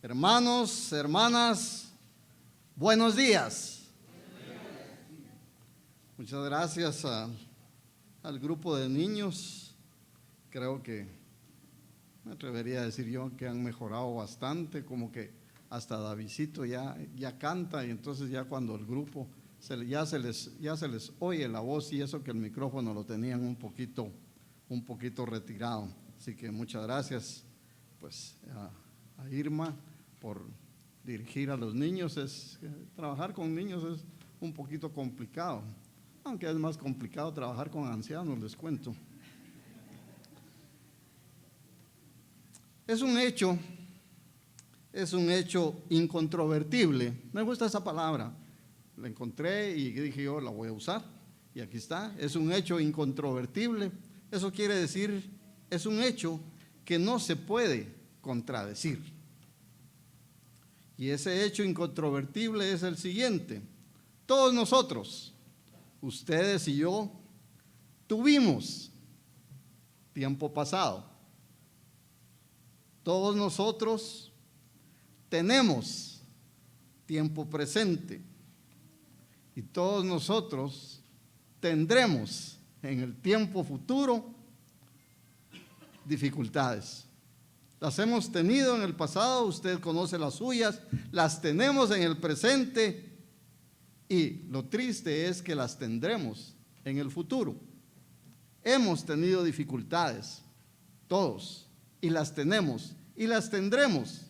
Hermanos, hermanas, buenos días. Muchas gracias al grupo de niños. Creo que me atrevería a decir yo que han mejorado bastante, como que hasta Davidcito ya canta, y entonces ya cuando el grupo ya se les oye la voz, y eso que el micrófono lo tenían un poquito retirado. Así que muchas gracias pues a Irma por dirigir a los niños. Trabajar con niños es un poquito complicado, aunque es más complicado trabajar con ancianos, les cuento. Es un hecho incontrovertible. Me gusta esa palabra, la encontré y dije yo la voy a usar, y aquí está. Es un hecho incontrovertible. Eso quiere decir, es un hecho que no se puede contradecir. Y ese hecho incontrovertible es el siguiente: todos nosotros, ustedes y yo, tuvimos tiempo pasado. Todos nosotros tenemos tiempo presente. Y todos nosotros tendremos en el tiempo futuro dificultades. Las hemos tenido en el pasado, usted conoce las suyas, las tenemos en el presente, y lo triste es que las tendremos en el futuro. Hemos tenido dificultades, todos, y las tenemos y las tendremos.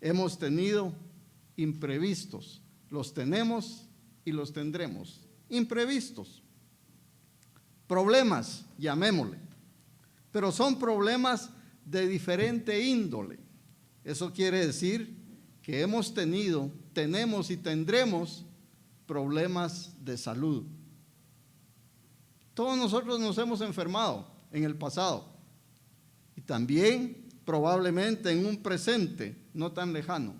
Hemos tenido imprevistos, los tenemos y los tendremos. Imprevistos, problemas, llamémosle, pero son problemas de diferente índole. Eso quiere decir que hemos tenido, tenemos y tendremos problemas de salud. Todos nosotros nos hemos enfermado en el pasado, y también probablemente en un presente no tan lejano.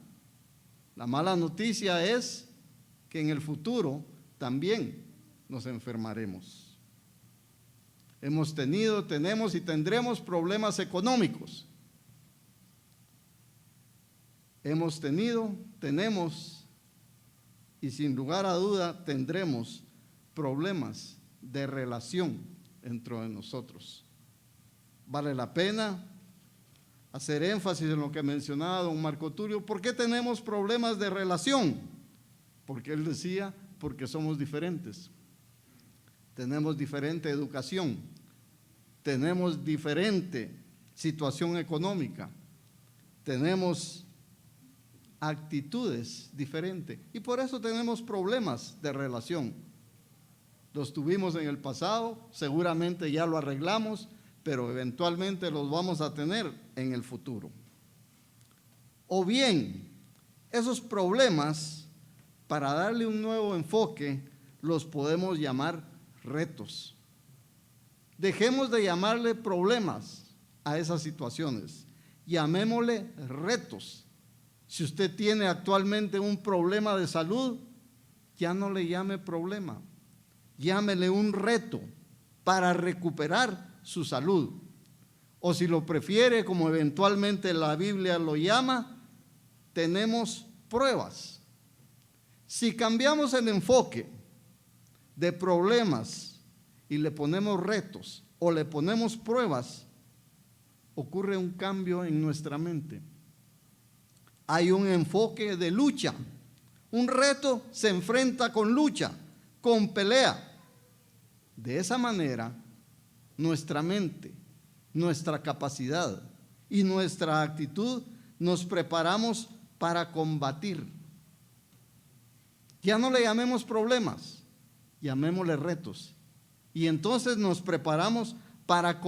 La mala noticia es que en el futuro también nos enfermaremos. Hemos tenido, tenemos y tendremos problemas económicos. Hemos tenido, tenemos y sin lugar a duda tendremos problemas de relación dentro de nosotros. Vale la pena hacer énfasis en lo que mencionaba don Marco Tulio. ¿Por qué tenemos problemas de relación? Porque él decía, porque somos diferentes. Tenemos diferente educación, tenemos diferente situación económica, tenemos actitudes diferentes, y por eso tenemos problemas de relación. Los tuvimos en el pasado, seguramente ya lo arreglamos, pero eventualmente los vamos a tener en el futuro. O bien, esos problemas, para darle un nuevo enfoque, los podemos llamar retos. Dejemos de llamarle problemas a esas situaciones, llamémosle retos. Si usted tiene actualmente un problema de salud, ya no le llame problema, llámele un reto para recuperar su salud. O si lo prefiere, como eventualmente la Biblia lo llama, tenemos pruebas. Si cambiamos el enfoque de problemas y le ponemos retos o le ponemos pruebas, ocurre un cambio en nuestra mente. Hay un enfoque de lucha. Un reto se enfrenta con lucha, con pelea. De esa manera, nuestra mente, nuestra capacidad y nuestra actitud nos preparamos para combatir. Ya no le llamemos problemas, llamémosle retos, y entonces nos preparamos para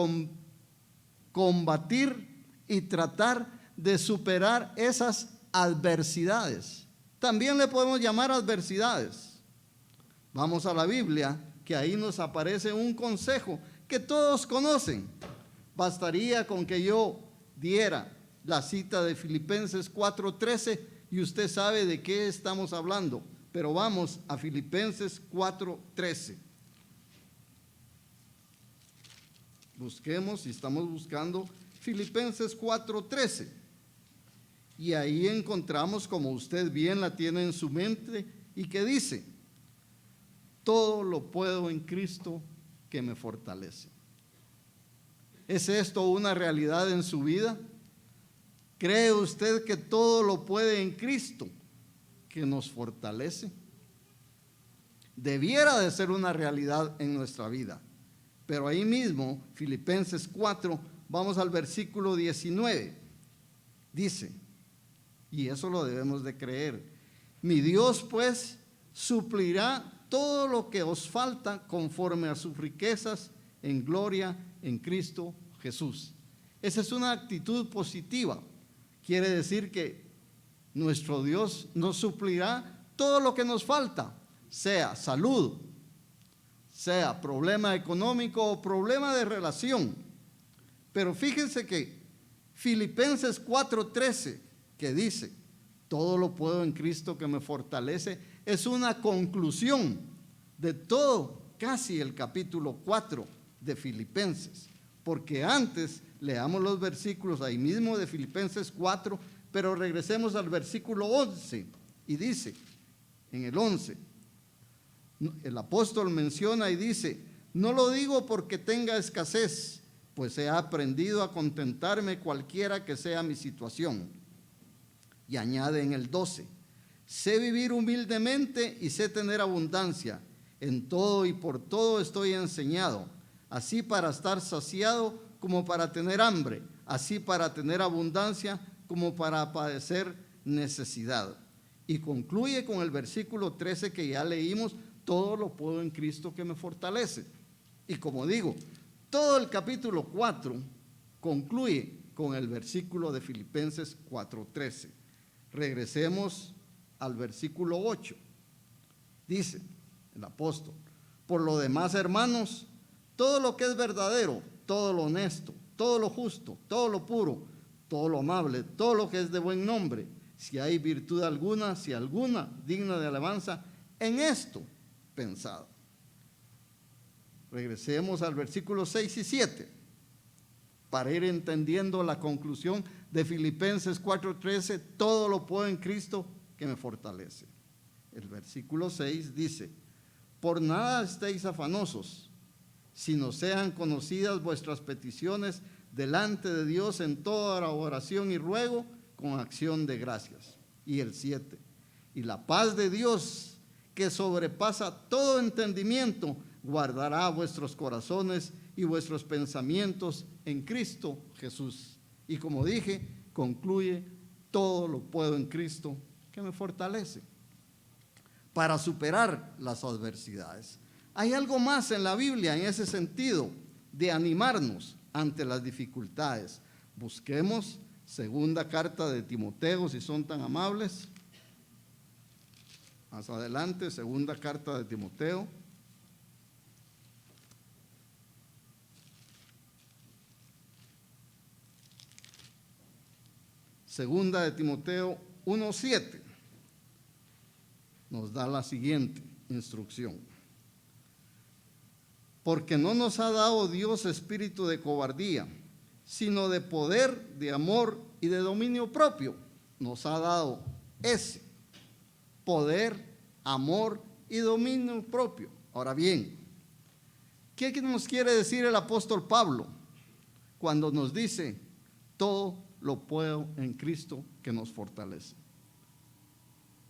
combatir y tratar de superar esas adversidades. También le podemos llamar adversidades. Vamos a la Biblia, que ahí nos aparece un consejo que todos conocen. Bastaría con que yo diera la cita de Filipenses 4:13 y usted sabe de qué estamos hablando. Pero vamos a Filipenses 4:13. Busquemos, si estamos buscando, Filipenses 4:13. Y ahí encontramos, como usted bien la tiene en su mente, y que dice: todo lo puedo en Cristo que me fortalece. ¿Es esto una realidad en su vida? ¿Cree usted que todo lo puede en Cristo que nos fortalece? Debiera de ser una realidad en nuestra vida. Pero ahí mismo, Filipenses 4, vamos al versículo 19. Dice, y eso lo debemos de creer: mi Dios pues suplirá todo lo que os falta conforme a sus riquezas en gloria en Cristo Jesús. Esa es una actitud positiva. Quiere decir que nuestro Dios nos suplirá todo lo que nos falta, sea salud, sea problema económico o problema de relación. Pero fíjense que Filipenses 4:13, que dice: todo lo puedo en Cristo que me fortalece, es una conclusión de todo, casi el capítulo 4 de Filipenses. Porque antes, leamos los versículos ahí mismo de Filipenses 4, pero regresemos al versículo 11, y dice, en el 11, el apóstol menciona y dice: no lo digo porque tenga escasez, pues he aprendido a contentarme cualquiera que sea mi situación. Y añade en el 12: sé vivir humildemente y sé tener abundancia. En todo y por todo estoy enseñado, así para estar saciado como para tener hambre, así para tener abundancia como para padecer necesidad. Y concluye con el versículo 13 que ya leímos: todo lo puedo en Cristo que me fortalece. Y como digo, todo el capítulo 4 concluye con el versículo de Filipenses 4:13. Regresemos al versículo 8. Dice el apóstol: por lo demás, hermanos, todo lo que es verdadero, todo lo honesto, todo lo justo, todo lo puro, todo lo amable, todo lo que es de buen nombre, si hay virtud alguna, si alguna digna de alabanza, en esto pensad. Regresemos al versículo 6 y 7 para ir entendiendo la conclusión de Filipenses 4:13: todo lo puedo en Cristo que me fortalece. El versículo 6 dice: por nada estéis afanosos, sino sean conocidas vuestras peticiones delante de Dios en toda oración y ruego con acción de gracias. Y el 7: y la paz de Dios, que sobrepasa todo entendimiento, guardará vuestros corazones y vuestros pensamientos en Cristo Jesús. Y como dije, concluye: todo lo puedo en Cristo que me fortalece. Para superar las adversidades. Hay algo más en la Biblia en ese sentido, de animarnos ante las dificultades. Busquemos segunda carta de Timoteo, si son tan amables. Más adelante, segunda carta de Timoteo. Segunda de Timoteo 1:7 nos da la siguiente instrucción: porque no nos ha dado Dios espíritu de cobardía, sino de poder, de amor y de dominio propio. Nos ha dado ese poder, amor y dominio propio. Ahora bien, ¿qué nos quiere decir el apóstol Pablo cuando nos dice: todo lo puedo en Cristo que nos fortalece?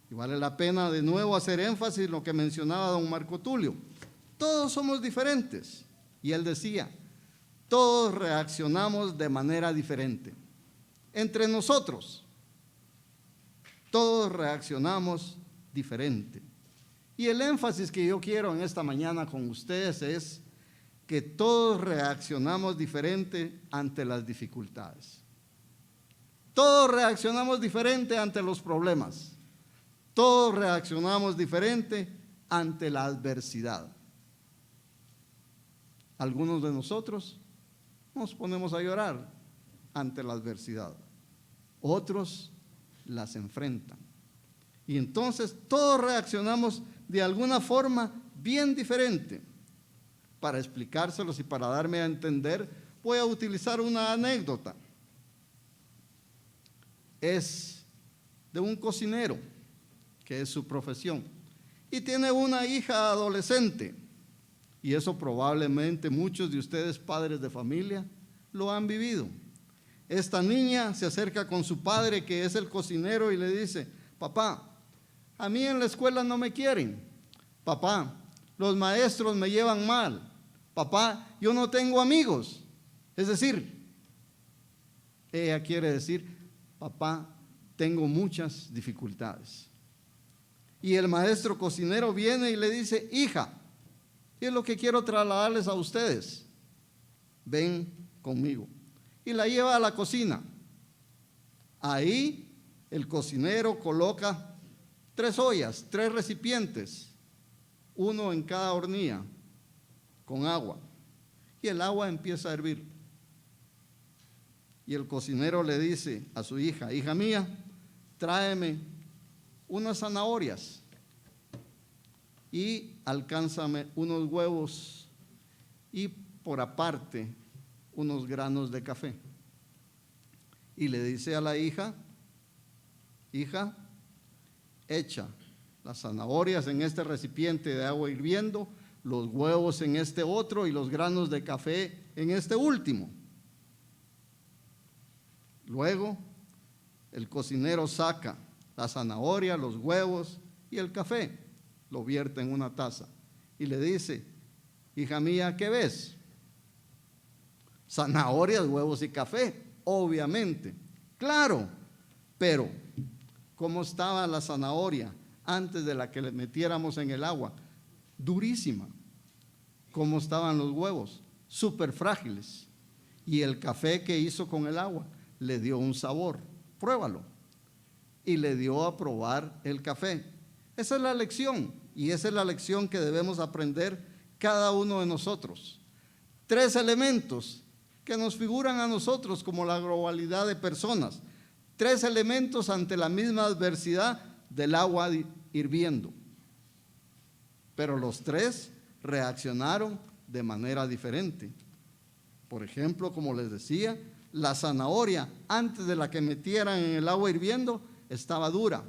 Y vale la pena de nuevo hacer énfasis en lo que mencionaba don Marco Tulio. Todos somos diferentes. Y él decía: todos reaccionamos de manera diferente. Entre nosotros, todos reaccionamos diferente. Y el énfasis que yo quiero en esta mañana con ustedes es que todos reaccionamos diferente ante las dificultades. Todos reaccionamos diferente ante los problemas. Todos reaccionamos diferente ante la adversidad. Algunos de nosotros nos ponemos a llorar ante la adversidad. Otros las enfrentan. Y entonces todos reaccionamos de alguna forma bien diferente. Para explicárselos y para darme a entender, voy a utilizar una anécdota. Es de un cocinero, que es su profesión, y tiene una hija adolescente, y eso probablemente muchos de ustedes, padres de familia, lo han vivido. Esta niña se acerca con su padre, que es el cocinero, y le dice: papá, a mí en la escuela no me quieren. Papá, los maestros me llevan mal. Papá, yo no tengo amigos. Es decir, ella quiere decir: papá, tengo muchas dificultades. Y el maestro cocinero viene y le dice: hija, y es lo que quiero trasladarles a ustedes, ven conmigo. Y la lleva a la cocina. Ahí el cocinero coloca 3 ollas, 3 recipientes, uno en cada hornilla, con agua. Y el agua empieza a hervir. Y el cocinero le dice a su hija: hija mía, tráeme unas zanahorias y alcánzame unos huevos y por aparte unos granos de café. Y le dice a la hija: hija, echa las zanahorias en este recipiente de agua hirviendo, los huevos en este otro y los granos de café en este último. Luego el cocinero saca la zanahoria, los huevos y el café, lo vierte en una taza y le dice: hija mía, ¿qué ves? Zanahorias, huevos y café, obviamente. Claro, pero ¿cómo estaba la zanahoria antes de la que le metiéramos en el agua? Durísima. ¿Cómo estaban los huevos? Súper frágiles. Y el café que hizo con el agua le dio un sabor. Pruébalo. Y le dio a probar el café. Esa es la lección, y esa es la lección que debemos aprender cada uno de nosotros. 3 elementos que nos figuran a nosotros como la globalidad de personas. 3 elementos ante la misma adversidad del agua hirviendo. Pero los 3 reaccionaron de manera diferente. Por ejemplo, como les decía, la zanahoria, antes de la que metieran en el agua hirviendo, estaba dura.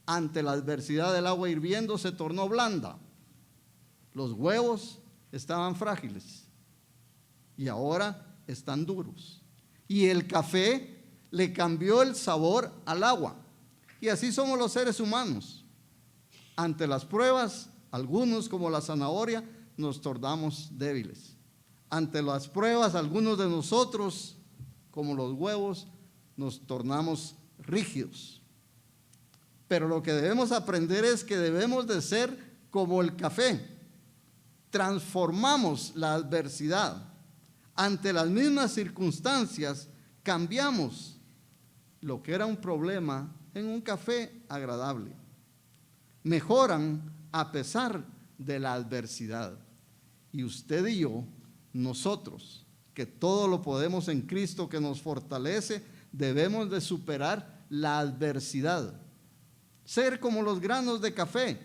Ante la adversidad del agua hirviendo se tornó blanda. Los huevos estaban frágiles y ahora están duros. Y el café le cambió el sabor al agua. Y así somos los seres humanos. Ante las pruebas, algunos, como la zanahoria, nos tornamos débiles. Ante las pruebas, algunos de nosotros, como los huevos, nos tornamos rígidos. Pero lo que debemos aprender es que debemos de ser como el café. Transformamos la adversidad. Ante las mismas circunstancias, cambiamos lo que era un problema en un café agradable. Mejoran a pesar de la adversidad. Y usted y yo, nosotros, que todo lo podemos en Cristo que nos fortalece, debemos de superar la adversidad. Ser como los granos de café,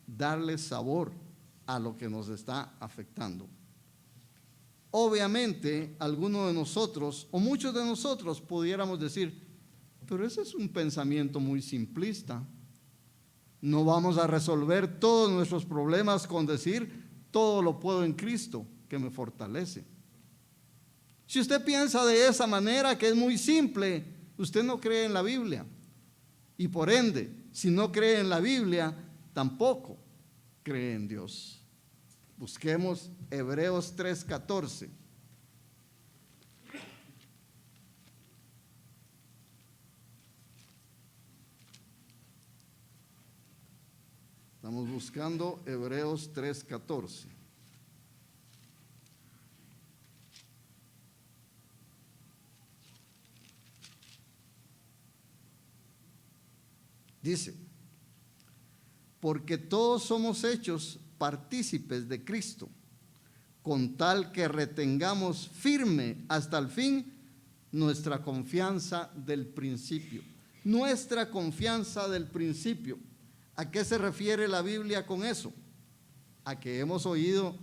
darle sabor a lo que nos está afectando. Obviamente, algunos de nosotros, o muchos de nosotros, pudiéramos decir: pero ese es un pensamiento muy simplista. No vamos a resolver todos nuestros problemas con decir: todo lo puedo en Cristo que me fortalece. Si usted piensa de esa manera, que es muy simple, usted no cree en la Biblia. Y por ende, si no cree en la Biblia, tampoco cree en Dios. Busquemos Hebreos 3:14. Estamos buscando Hebreos 3:14. Dice: porque todos somos hechos partícipes de Cristo, con tal que retengamos firme hasta el fin nuestra confianza del principio. Nuestra confianza del principio. ¿A qué se refiere la Biblia con eso? A que hemos oído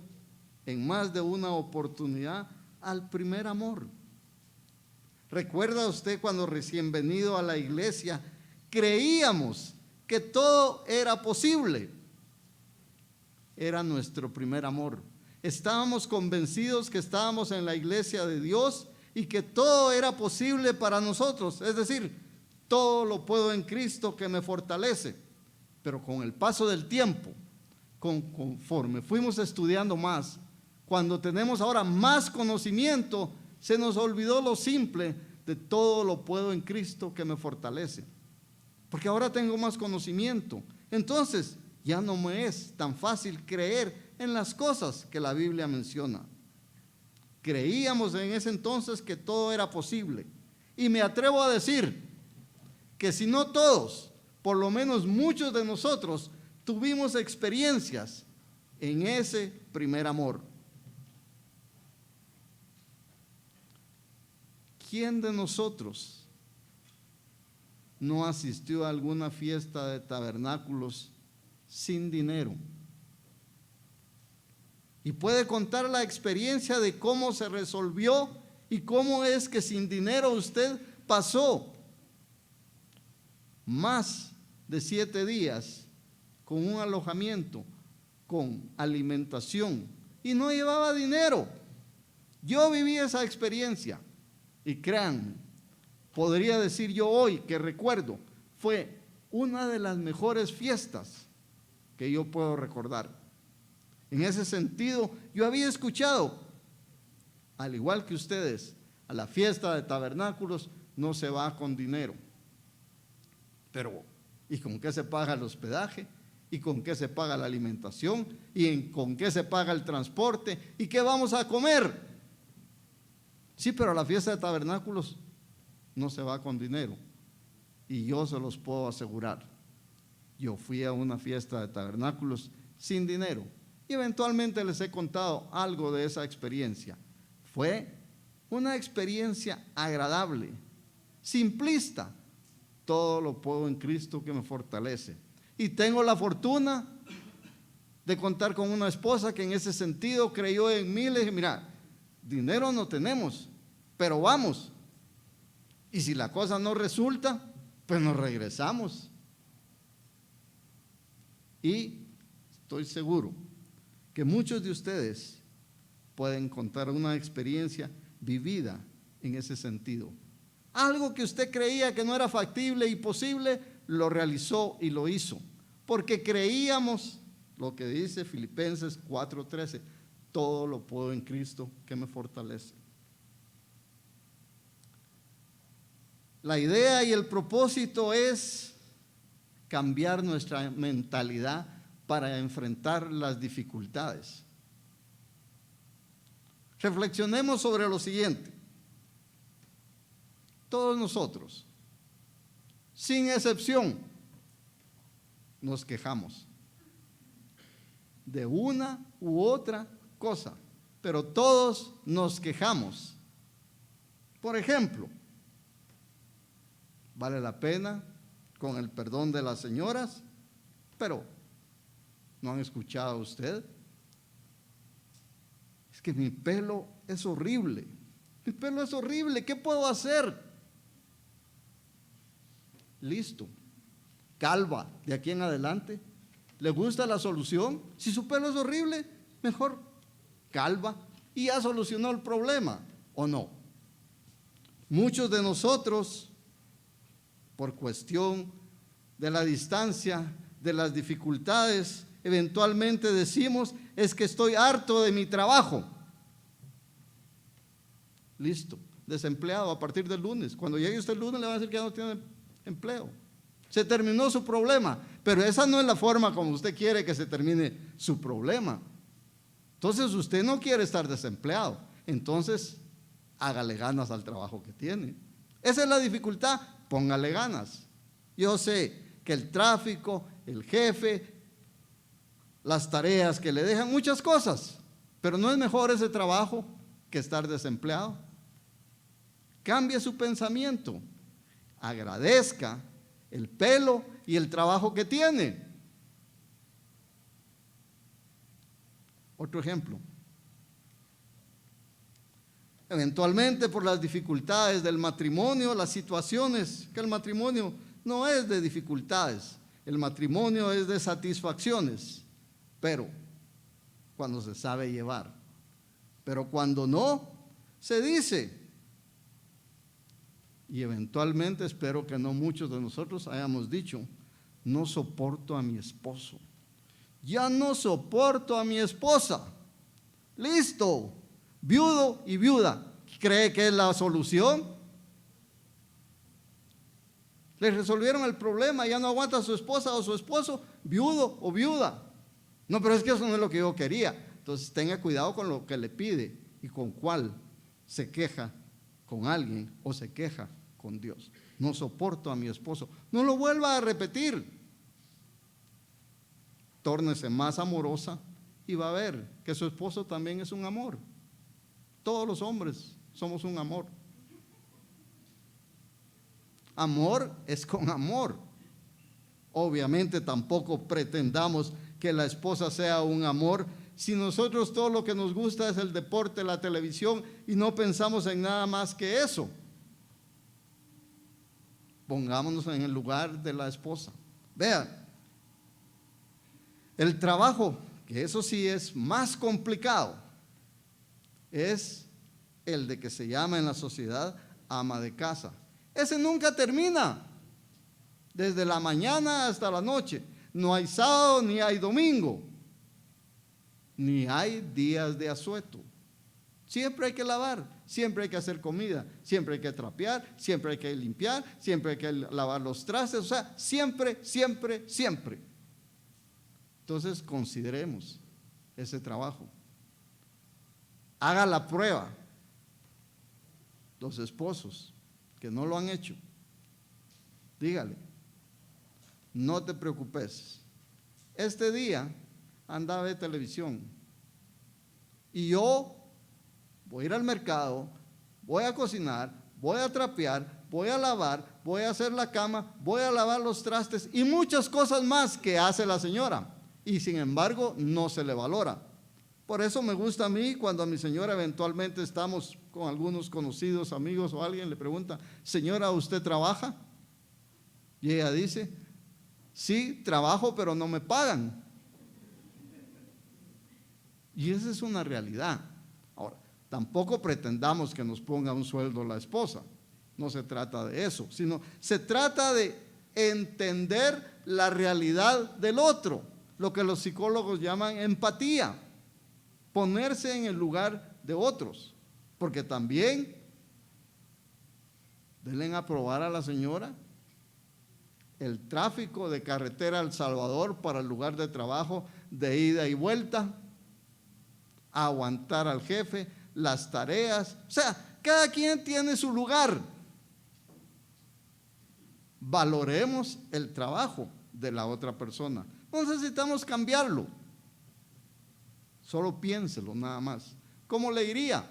en más de una oportunidad al primer amor. ¿Recuerda usted cuando recién venido a la iglesia creíamos que todo era posible? Era nuestro primer amor. Estábamos convencidos que estábamos en la iglesia de Dios y que todo era posible para nosotros. Es decir, todo lo puedo en Cristo que me fortalece. Pero con el paso del tiempo, conforme fuimos estudiando más, cuando tenemos ahora más conocimiento, se nos olvidó lo simple de todo lo puedo en Cristo que me fortalece. Porque ahora tengo más conocimiento. Entonces, ya no me es tan fácil creer en las cosas que la Biblia menciona. Creíamos en ese entonces que todo era posible. Y me atrevo a decir que si no todos, por lo menos muchos de nosotros tuvimos experiencias en ese primer amor. ¿Quién de nosotros no asistió a alguna fiesta de tabernáculos sin dinero? Y puede contar la experiencia de cómo se resolvió y cómo es que sin dinero usted pasó más de 7 días con un alojamiento, con alimentación, y no llevaba dinero. Yo viví esa experiencia y créanme, podría decir yo hoy que recuerdo, fue una de las mejores fiestas que yo puedo recordar. En ese sentido, yo había escuchado, al igual que ustedes, a la fiesta de tabernáculos no se va con dinero. Pero, ¿y con qué se paga el hospedaje? ¿Y con qué se paga la alimentación? ¿Y con qué se paga el transporte? ¿Y qué vamos a comer? Sí, pero a la fiesta de tabernáculos no se va con dinero. Y yo se los puedo asegurar. Yo fui a una fiesta de tabernáculos sin dinero. Y eventualmente les he contado algo de esa experiencia. Fue una experiencia agradable, simplista. Todo lo puedo en Cristo que me fortalece. Y tengo la fortuna de contar con una esposa que en ese sentido creyó en mí. Le dije, mira, dinero no tenemos, pero vamos. Y si la cosa no resulta, pues nos regresamos. Y estoy seguro que muchos de ustedes pueden contar una experiencia vivida en ese sentido. Algo que usted creía que no era factible y posible, lo realizó y lo hizo. Porque creíamos lo que dice Filipenses 4:13, todo lo puedo en Cristo que me fortalece. La idea y el propósito es cambiar nuestra mentalidad para enfrentar las dificultades. Reflexionemos sobre lo siguiente. Todos nosotros, sin excepción, nos quejamos de una u otra cosa, pero todos nos quejamos. Por ejemplo, vale la pena, con el perdón de las señoras, pero ¿no han escuchado a usted? Es que mi pelo es horrible. Mi pelo es horrible, ¿qué puedo hacer? Listo, calva de aquí en adelante. ¿Le gusta la solución? Si su pelo es horrible, mejor calva y ya solucionó el problema, ¿o no? Muchos de nosotros, por cuestión de la distancia, de las dificultades, eventualmente decimos, es que estoy harto de mi trabajo. Listo, desempleado a partir del lunes. Cuando llegue usted el lunes le van a decir que ya no tiene empleo. Se terminó su problema, pero esa no es la forma como usted quiere que se termine su problema. Entonces usted no quiere estar desempleado, entonces hágale ganas al trabajo que tiene. Esa es la dificultad, póngale ganas. Yo sé que el tráfico, el jefe, las tareas que le dejan, muchas cosas, pero no es mejor ese trabajo que estar desempleado. Cambie su pensamiento, agradezca el pelo y el trabajo que tiene. Otro ejemplo. Eventualmente, por las dificultades del matrimonio, las situaciones, que el matrimonio no es de dificultades, el matrimonio es de satisfacciones, pero cuando se sabe llevar. Pero cuando no, se dice. Y eventualmente, espero que no muchos de nosotros hayamos dicho: no soporto a mi esposo, ya no soporto a mi esposa. Listo, viudo y viuda. ¿Cree que es la solución? Le resolvieron el problema, ya no aguanta a su esposa o su esposo, viudo o viuda. No, pero es que eso no es lo que yo quería. Entonces tenga cuidado con lo que le pide y con cuál se queja con alguien o se queja con Dios. No soporto a mi esposo. No lo vuelva a repetir. Tórnese más amorosa y va a ver que su esposo también es un amor. Todos los hombres somos un amor. Amor es con amor. Obviamente tampoco pretendamos que la esposa sea un amor si nosotros todo lo que nos gusta es el deporte, la televisión, y no pensamos en nada más que eso. Pongámonos en el lugar de la esposa. Vean, el trabajo, que eso sí es más complicado, es el de que se llama en la sociedad ama de casa. Ese nunca termina, desde la mañana hasta la noche. No hay sábado ni hay domingo, ni hay días de asueto. Siempre hay que lavar, siempre hay que hacer comida, siempre hay que trapear, siempre hay que limpiar, siempre hay que lavar los trastes, o sea, siempre, siempre, siempre. Entonces consideremos ese trabajo. Haga la prueba. Los esposos que no lo han hecho, dígale: no te preocupes, este día anda a ver televisión y yo voy a ir al mercado, voy a cocinar, voy a trapear, voy a lavar, voy a hacer la cama, voy a lavar los trastes y muchas cosas más que hace la señora, y sin embargo no se le valora. Por eso me gusta a mí cuando a mi señora eventualmente estamos con algunos conocidos, amigos o alguien, le pregunta: señora, ¿usted trabaja? Y ella dice: sí, trabajo, pero no me pagan. Y esa es una realidad. Ahora, tampoco pretendamos que nos ponga un sueldo la esposa. No se trata de eso, sino se trata de entender la realidad del otro, lo que los psicólogos llaman empatía. Ponerse en el lugar de otros, porque también denle a probar a la señora el tráfico de carretera a El Salvador para el lugar de trabajo, de ida y vuelta, aguantar al jefe, las tareas, o sea, cada quien tiene su lugar. Valoremos el trabajo de la otra persona, no necesitamos cambiarlo. Solo piénselo nada más. ¿Cómo le iría?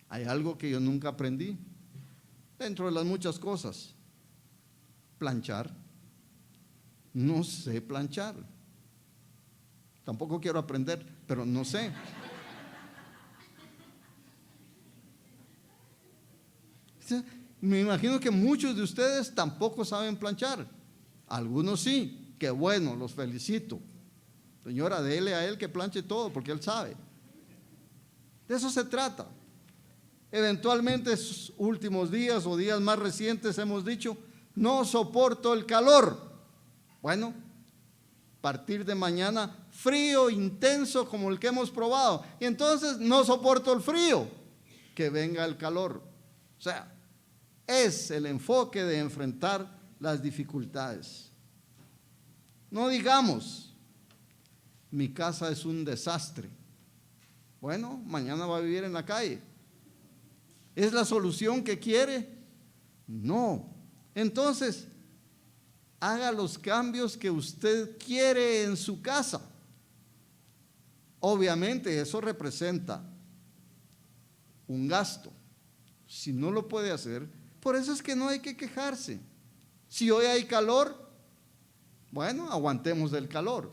Hay algo que yo nunca aprendí, dentro de las muchas cosas: planchar. No sé planchar. Tampoco quiero aprender, pero no sé. Me imagino que muchos de ustedes tampoco saben planchar. Algunos sí, qué bueno, los felicito. Señora, dele a él que planche todo, porque él sabe. De eso se trata. Eventualmente, estos últimos días o días más recientes hemos dicho: no soporto el calor. Bueno, a partir de mañana, frío intenso como el que hemos probado. Y entonces, no soporto el frío, que venga el calor. O sea, es el enfoque de enfrentar las dificultades. No digamos: mi casa es un desastre. Bueno, mañana va a vivir en la calle. ¿Es la solución que quiere? No. Entonces, haga los cambios que usted quiere en su casa. Obviamente eso representa un gasto. Si no lo puede hacer, por eso es que no hay que quejarse. Si hoy hay calor, bueno, aguantemos del calor.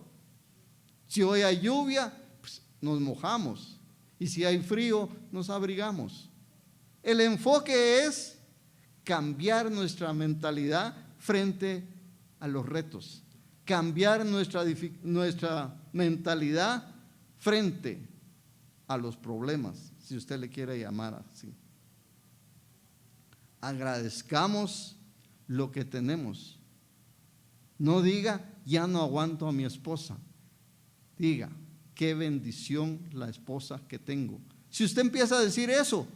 Si hoy hay lluvia, pues nos mojamos Y si hay frío, nos abrigamos. El enfoque es cambiar nuestra mentalidad frente a los retos. Cambiar nuestra mentalidad frente a los problemas, si usted le quiere llamar así. Agradezcamos lo que tenemos. No diga, ya no aguanto a mi esposa. Diga, qué bendición la esposa que tengo. Si usted empieza a decir eso,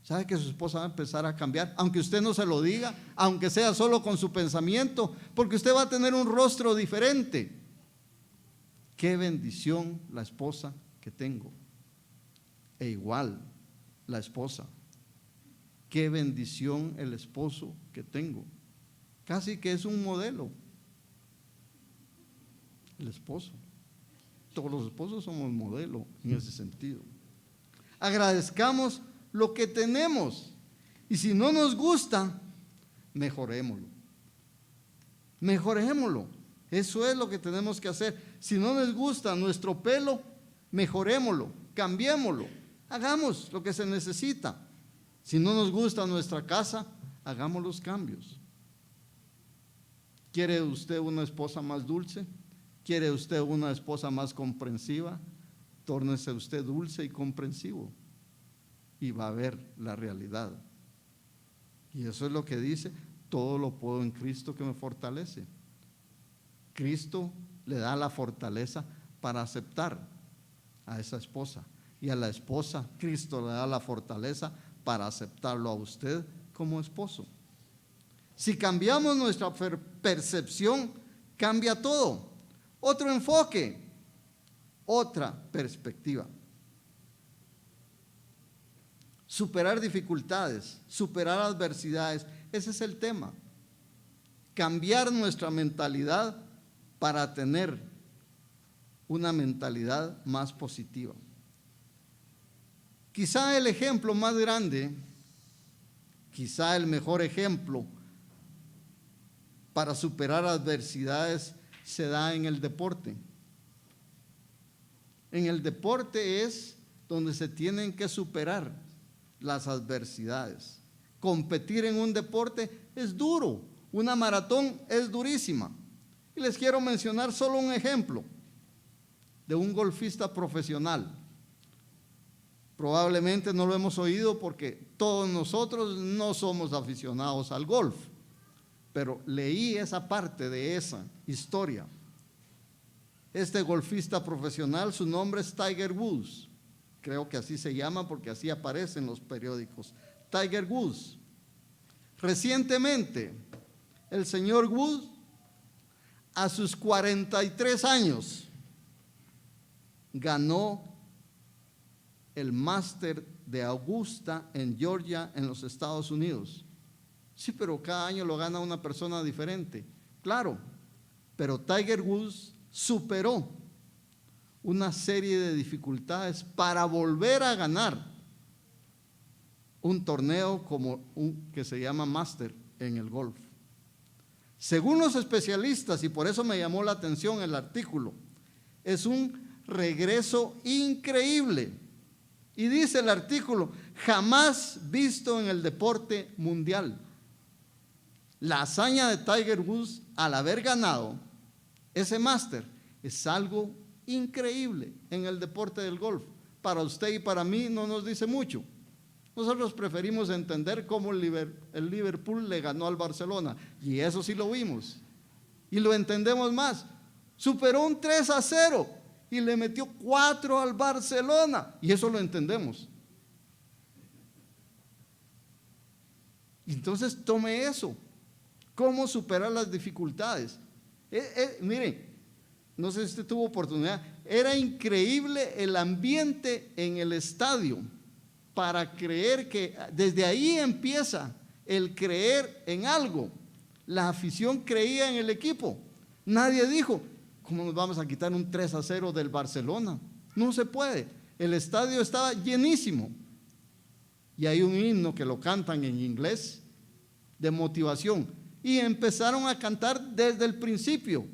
¿sabe que su esposa va a empezar a cambiar? Aunque usted no se lo diga, aunque sea solo con su pensamiento, porque usted va a tener un rostro diferente. Qué bendición la esposa que tengo. E igual la esposa. Qué bendición el esposo que tengo. Casi que es un modelo. El esposo. Todos los esposos somos modelo en ese sentido. Agradezcamos lo que tenemos. Y si no nos gusta, mejorémoslo. Mejorémoslo. Eso es lo que tenemos que hacer. Si no nos gusta nuestro pelo, mejorémoslo, cambiémoslo. Hagamos lo que se necesita. Si no nos gusta nuestra casa, hagamos los cambios. ¿Quiere usted una esposa más dulce? ¿Quiere usted una esposa más comprensiva? Tórnese usted dulce y comprensivo y va a ver la realidad. Y eso es lo que dice, todo lo puedo en Cristo que me fortalece. Cristo le da la fortaleza para aceptar a esa esposa, y a la esposa Cristo le da la fortaleza para aceptarlo a usted como esposo. Si cambiamos nuestra percepción, cambia todo. Otro enfoque, otra perspectiva. Superar dificultades, superar adversidades, ese es el tema. Cambiar nuestra mentalidad para tener una mentalidad más positiva. Quizá el ejemplo más grande, quizá el mejor ejemplo para superar adversidades se da en el deporte. En el deporte es donde se tienen que superar las adversidades. Competir en un deporte es duro, una maratón es durísima. Y les quiero mencionar solo un ejemplo de un golfista profesional. Probablemente no lo hemos oído porque todos nosotros no somos aficionados al golf, pero leí esa parte de esa historia. Este golfista profesional, su nombre es Tiger Woods, creo que así se llama porque así aparece en los periódicos. Tiger Woods. Recientemente, el señor Woods, a sus 43 años, ganó el Máster de Augusta en Georgia, en los Estados Unidos. Sí, pero cada año lo gana una persona diferente. Claro, pero Tiger Woods superó una serie de dificultades para volver a ganar un torneo como que se llama Máster en el golf. Según los especialistas, y por eso me llamó la atención el artículo, es un regreso increíble. Y dice el artículo, jamás visto en el deporte mundial. La hazaña de Tiger Woods al haber ganado ese máster es algo increíble en el deporte del golf. Para usted y para mí no nos dice mucho. Nosotros preferimos entender cómo el Liverpool le ganó al Barcelona, y eso sí lo vimos y lo entendemos más. Superó un 3-0 y le metió 4 al Barcelona, y eso lo entendemos. Entonces tome eso, cómo superar las dificultades. Mire, no sé si usted tuvo oportunidad, era increíble el ambiente en el estadio para creer que desde ahí empieza el creer en algo. La afición creía en el equipo. Nadie dijo, ¿cómo nos vamos a quitar un 3-0 del Barcelona? No se puede. El estadio estaba llenísimo. Y hay un himno que lo cantan en inglés de motivación. Y empezaron a cantar desde el principio.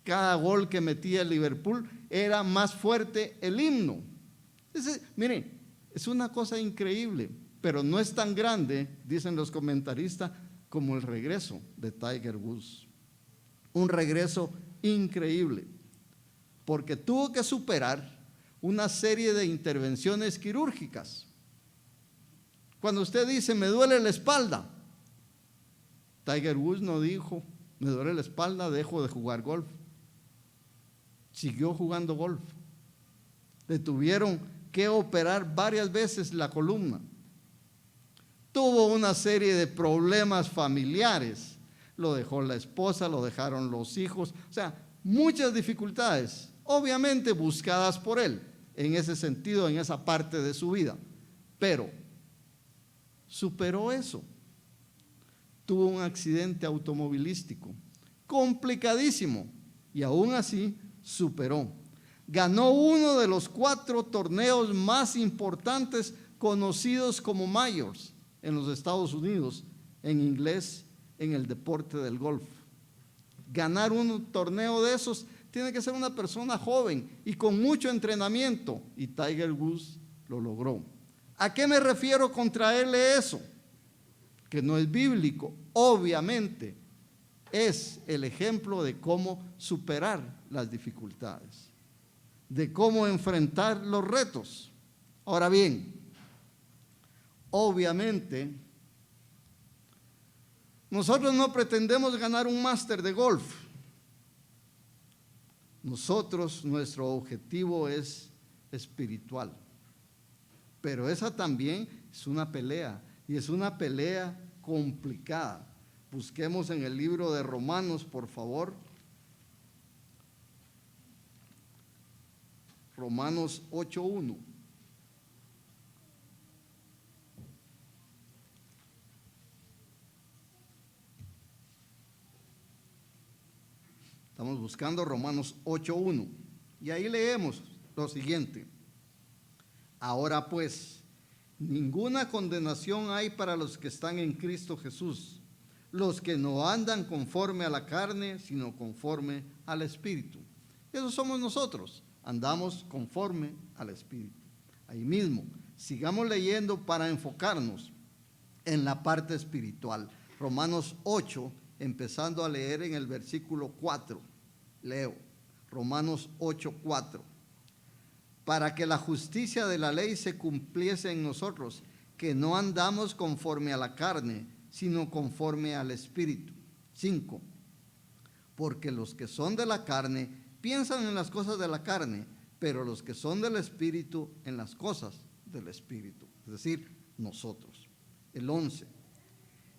Cada gol que metía el Liverpool era más fuerte el himno. Miren, es una cosa increíble, pero no es tan grande, dicen los comentaristas, como el regreso de Tiger Woods. Un regreso increíble, porque tuvo que superar una serie de intervenciones quirúrgicas. Cuando usted dice, me duele la espalda, Tiger Woods no dijo, me duele la espalda, dejo de jugar golf. Siguió jugando golf. Le tuvieron que operar varias veces la columna. Tuvo una serie de problemas familiares. Lo dejó la esposa, lo dejaron los hijos. O sea, muchas dificultades, obviamente buscadas por él, en ese sentido, en esa parte de su vida. Pero superó eso. Tuvo un accidente automovilístico complicadísimo y aún así superó. Ganó uno de los 4 torneos más importantes conocidos como Majors en los Estados Unidos, en inglés, en el deporte del golf. Ganar un torneo de esos tiene que ser una persona joven y con mucho entrenamiento, y Tiger Woods lo logró. ¿A qué me refiero con traerle eso? Que no es bíblico, obviamente es el ejemplo de cómo superar las dificultades, de cómo enfrentar los retos. Ahora bien, obviamente, nosotros no pretendemos ganar un máster de golf. Nuestro objetivo es espiritual. Pero esa también es una pelea, y es una pelea complicada. Busquemos en el libro de Romanos, por favor. Romanos 8:1. Estamos buscando Romanos 8:1. Y ahí leemos lo siguiente. Ahora pues, ninguna condenación hay para los que están en Cristo Jesús, los que no andan conforme a la carne, sino conforme al Espíritu. Esos somos nosotros, andamos conforme al Espíritu. Ahí mismo, sigamos leyendo para enfocarnos en la parte espiritual. Romanos 8, empezando a leer en el versículo 4. Leo, Romanos 8:4. Para que la justicia de la ley se cumpliese en nosotros, que no andamos conforme a la carne, sino conforme al Espíritu. 5. Porque los que son de la carne piensan en las cosas de la carne, pero los que son del Espíritu en las cosas del Espíritu, es decir, nosotros. El 11.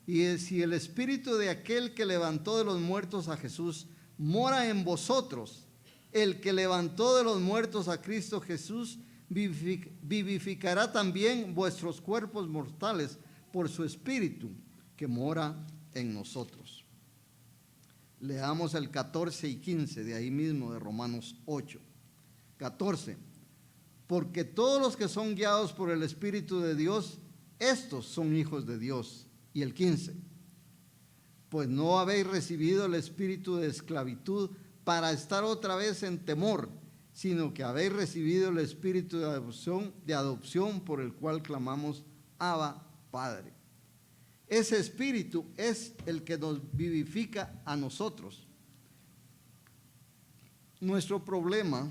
Y si el Espíritu de aquel que levantó de los muertos a Jesús mora en vosotros, el que levantó de los muertos a Cristo Jesús vivificará también vuestros cuerpos mortales por su Espíritu que mora en nosotros. Leamos el 14 y 15 de ahí mismo de Romanos 8. 14. Porque todos los que son guiados por el Espíritu de Dios, estos son hijos de Dios. Y el 15. Pues no habéis recibido el espíritu de esclavitud para estar otra vez en temor, sino que habéis recibido el espíritu de adopción por el cual clamamos, Abba, Padre. Ese espíritu es el que nos vivifica a nosotros. Nuestro problema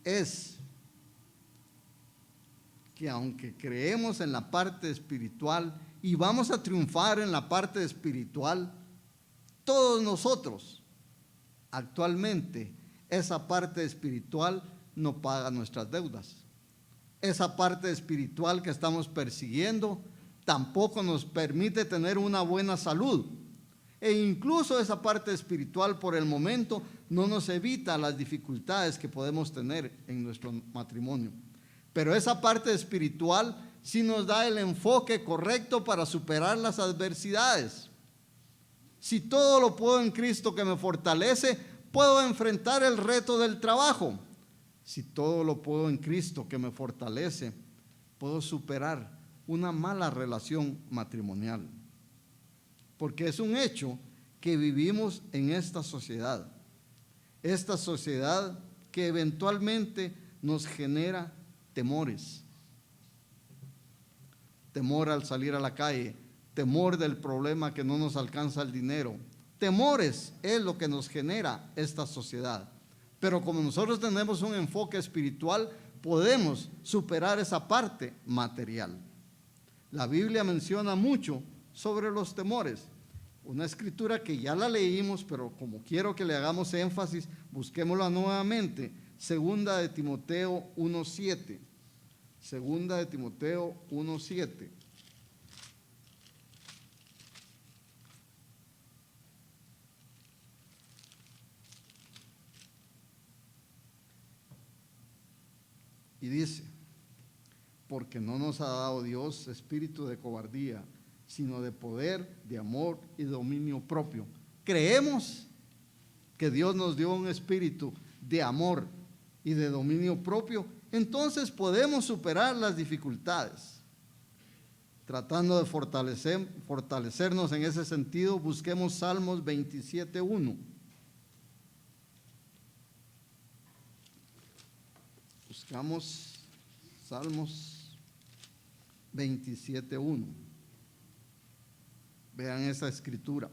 es que aunque creemos en la parte espiritual y vamos a triunfar en la parte espiritual, todos nosotros actualmente esa parte espiritual no paga nuestras deudas. Esa parte espiritual que estamos persiguiendo tampoco nos permite tener una buena salud. E incluso esa parte espiritual por el momento no nos evita las dificultades que podemos tener en nuestro matrimonio. Pero esa parte espiritual sí nos da el enfoque correcto para superar las adversidades. Si todo lo puedo en Cristo que me fortalece, puedo enfrentar el reto del trabajo. Si todo lo puedo en Cristo que me fortalece, puedo superar una mala relación matrimonial. Porque es un hecho que vivimos en esta sociedad esta sociedad que eventualmente nos genera temores. Temor al salir a la calle, temor del problema que no nos alcanza el dinero. Temores es lo que nos genera esta sociedad. Pero como nosotros tenemos un enfoque espiritual, podemos superar esa parte material. La Biblia menciona mucho sobre los temores. Una escritura que ya la leímos, pero como quiero que le hagamos énfasis, busquémosla nuevamente. Segunda de Timoteo 1:7. Segunda de Timoteo 1:7. Y dice: porque no nos ha dado Dios espíritu de cobardía, sino de poder, de amor y dominio propio. Creemos que Dios nos dio un espíritu de amor y de dominio propio, entonces podemos superar las dificultades. Tratando de fortalecernos en ese sentido, busquemos Salmos 27:1. Buscamos Salmos 27:1. Vean esa escritura.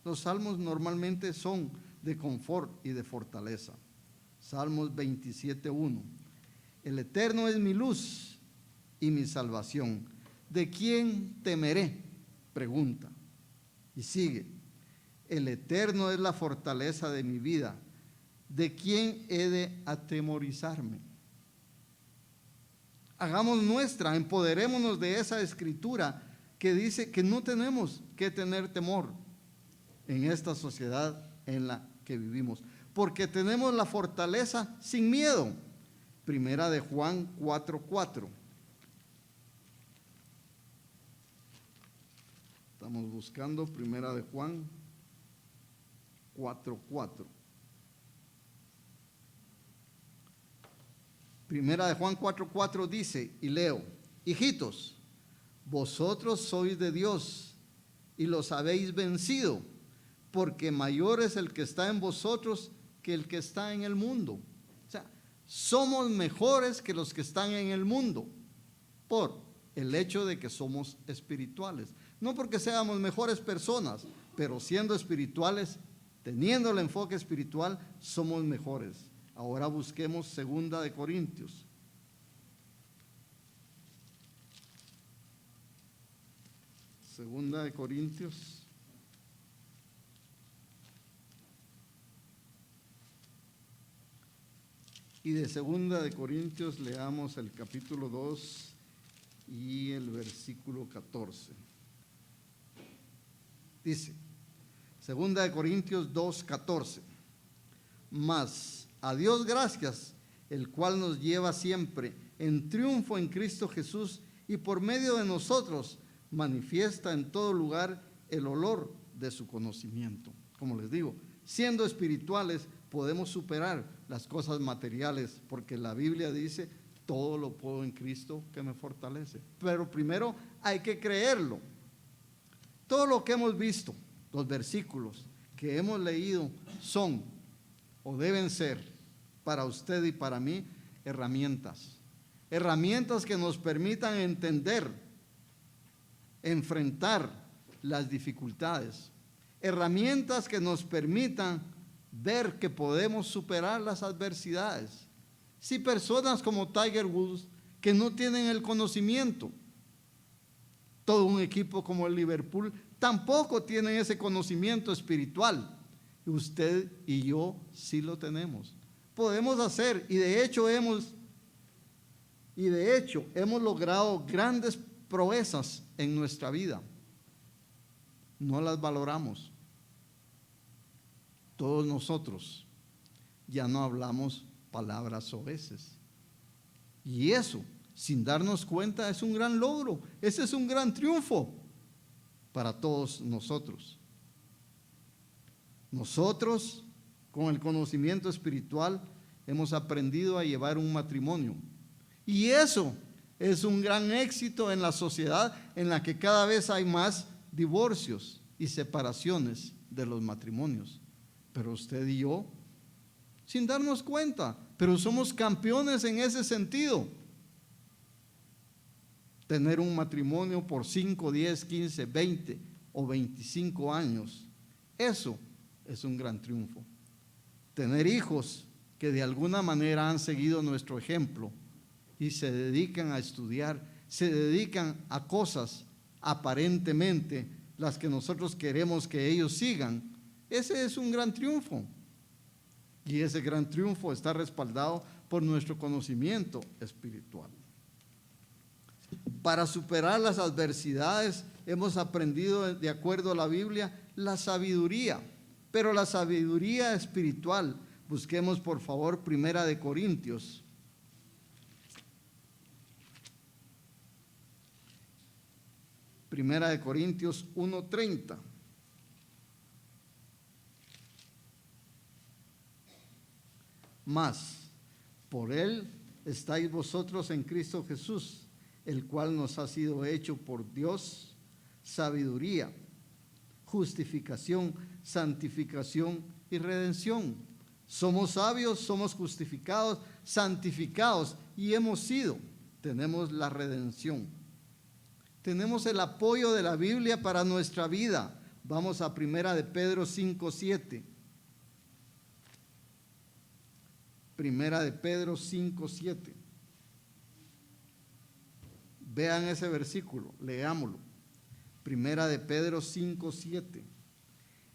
Los salmos normalmente son de confort y de fortaleza. Salmos 27:1. El Eterno es mi luz y mi salvación. ¿De quién temeré? Pregunta. Y sigue. El Eterno es la fortaleza de mi vida. ¿De quién he de atemorizarme? Hagamos nuestra, empoderémonos de esa escritura que dice que no tenemos que tener temor en esta sociedad en la que vivimos, porque tenemos la fortaleza sin miedo. Primera de Juan 4:4. Estamos buscando Primera de Juan 4:4. Primera de Juan 4:4 dice, y leo: hijitos, vosotros sois de Dios y los habéis vencido, porque mayor es el que está en vosotros que el que está en el mundo. O sea, somos mejores que los que están en el mundo por el hecho de que somos espirituales. No porque seamos mejores personas, pero siendo espirituales, teniendo el enfoque espiritual, somos mejores. Ahora busquemos Segunda de Corintios. Segunda de Corintios. Y de Segunda de Corintios leamos el capítulo 2 y el versículo 14. Dice, Segunda de Corintios 2:14. Mas a Dios gracias, el cual nos lleva siempre en triunfo en Cristo Jesús, y por medio de nosotros manifiesta en todo lugar el olor de su conocimiento. Como les digo, siendo espirituales podemos superar las cosas materiales, porque la Biblia dice, todo lo puedo en Cristo que me fortalece. Pero primero hay que creerlo. Todo lo que hemos visto, los versículos que hemos leído, son o deben ser para usted y para mí herramientas que nos permitan entender, enfrentar las dificultades, herramientas que nos permitan ver que podemos superar las adversidades. Si personas como Tiger Woods, que no tienen el conocimiento, todo un equipo como el Liverpool tampoco tienen ese conocimiento espiritual, usted y yo sí lo tenemos. Podemos hacer, y de hecho hemos logrado grandes proezas en nuestra vida. No las valoramos. Todos nosotros ya no hablamos palabras soeces. Y eso, sin darnos cuenta, es un gran logro. Ese es un gran triunfo para todos nosotros. Nosotros, con el conocimiento espiritual, hemos aprendido a llevar un matrimonio. Y eso es un gran éxito en la sociedad en la que cada vez hay más divorcios y separaciones de los matrimonios. Pero usted y yo sin darnos cuenta, pero somos campeones en ese sentido. Tener un matrimonio por 5, 10, 15, 20 o 25 años, eso es un gran triunfo. Tener hijos que de alguna manera han seguido nuestro ejemplo y se dedican a estudiar, se dedican a cosas aparentemente las que nosotros queremos que ellos sigan, ese es un gran triunfo. Y ese gran triunfo está respaldado por nuestro conocimiento espiritual. Para superar las adversidades hemos aprendido, de acuerdo a la Biblia, la sabiduría, pero la sabiduría espiritual. Busquemos por favor Primera de Corintios. Primera de Corintios 1:30. Mas por él estáis vosotros en Cristo Jesús, el cual nos ha sido hecho por Dios sabiduría, justificación, santificación y redención. Somos sabios, somos justificados, santificados y hemos sido. Tenemos la redención. Tenemos el apoyo de la Biblia para nuestra vida. Vamos a Primera de Pedro 5:7. Primera de Pedro 5:7. Vean ese versículo, leámoslo. Primera de Pedro 5:7.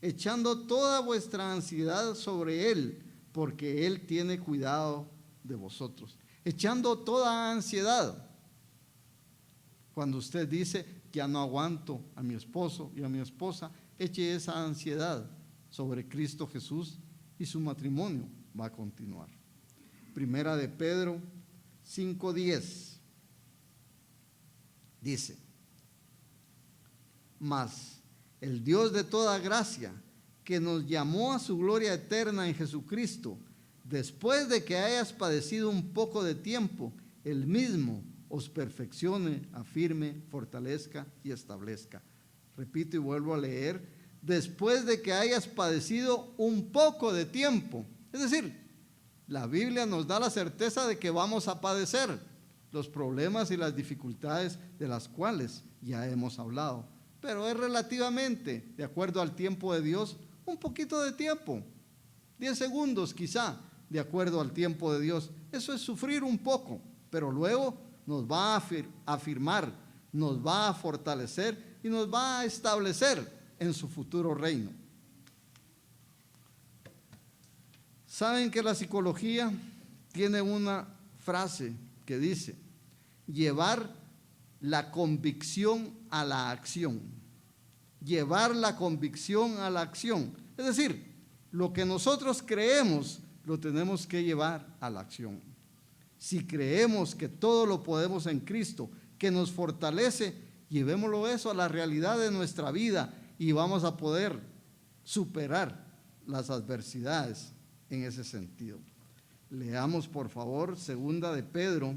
Echando toda vuestra ansiedad sobre Él, porque Él tiene cuidado de vosotros. Echando toda ansiedad. Cuando usted dice, ya no aguanto a mi esposo y a mi esposa, eche esa ansiedad sobre Cristo Jesús y su matrimonio va a continuar. Primera de Pedro 5:10 dice: mas el Dios de toda gracia, que nos llamó a su gloria eterna en Jesucristo, después de que hayas padecido un poco de tiempo, Él mismo os perfeccione, afirme, fortalezca y establezca. Repito y vuelvo a leer: después de que hayas padecido un poco de tiempo. Es decir, la Biblia nos da la certeza de que vamos a padecer los problemas y las dificultades de las cuales ya hemos hablado. Pero es relativamente, de acuerdo al tiempo de Dios, un poquito de tiempo. 10 segundos quizá, de acuerdo al tiempo de Dios. Eso es sufrir un poco, pero luego nos va a afirmar, nos va a fortalecer y nos va a establecer en su futuro reino. ¿Saben que la psicología tiene una frase que dice: llevar la convicción a la acción? Llevar la convicción a la acción. Es decir, lo que nosotros creemos lo tenemos que llevar a la acción. Si creemos que todo lo podemos en Cristo, que nos fortalece, llevémoslo eso a la realidad de nuestra vida y vamos a poder superar las adversidades en ese sentido. Leamos por favor Segunda de Pedro.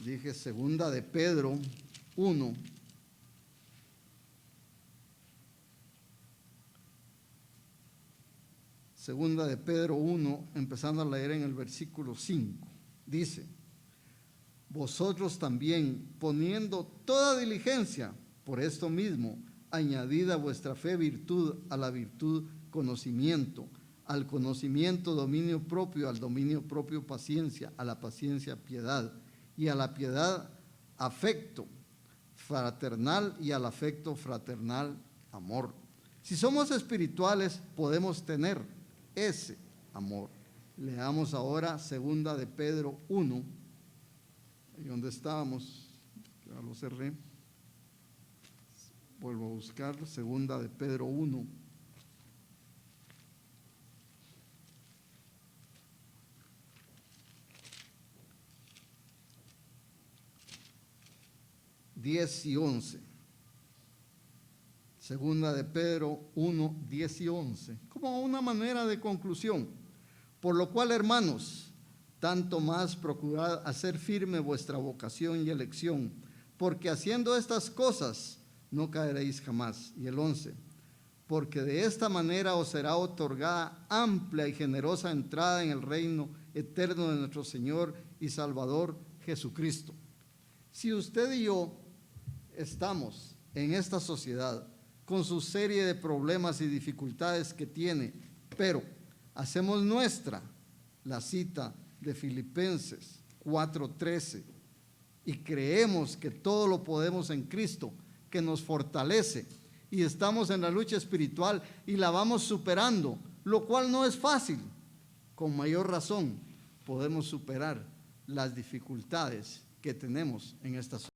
Dije Segunda de Pedro 1. Segunda de Pedro 1, empezando a leer en el versículo 5. Dice: vosotros también, poniendo toda diligencia, por esto mismo, añadid a vuestra fe virtud, a la virtud conocimiento, al conocimiento dominio propio, al dominio propio paciencia, a la paciencia piedad, y a la piedad afecto fraternal, y al afecto fraternal amor. Si somos espirituales, podemos tener ese amor. Leamos ahora Segunda de Pedro 1. ¿Y dónde estábamos? Ya lo cerré. Vuelvo a buscar Segunda de Pedro 1. Diez y 11. Segunda de Pedro 1, 10 y 11. Como una manera de conclusión. Por lo cual, hermanos, tanto más procurad hacer firme vuestra vocación y elección, porque haciendo estas cosas no caeréis jamás. Y el 11. porque de esta manera os será otorgada amplia y generosa entrada en el reino eterno de nuestro Señor y Salvador Jesucristo. Si usted y yo estamos en esta sociedad con su serie de problemas y dificultades que tiene, pero hacemos nuestra la cita de Filipenses 4:13 y creemos que todo lo podemos en Cristo, que nos fortalece, y estamos en la lucha espiritual y la vamos superando, lo cual no es fácil. Con mayor razón podemos superar las dificultades que tenemos en esta sociedad.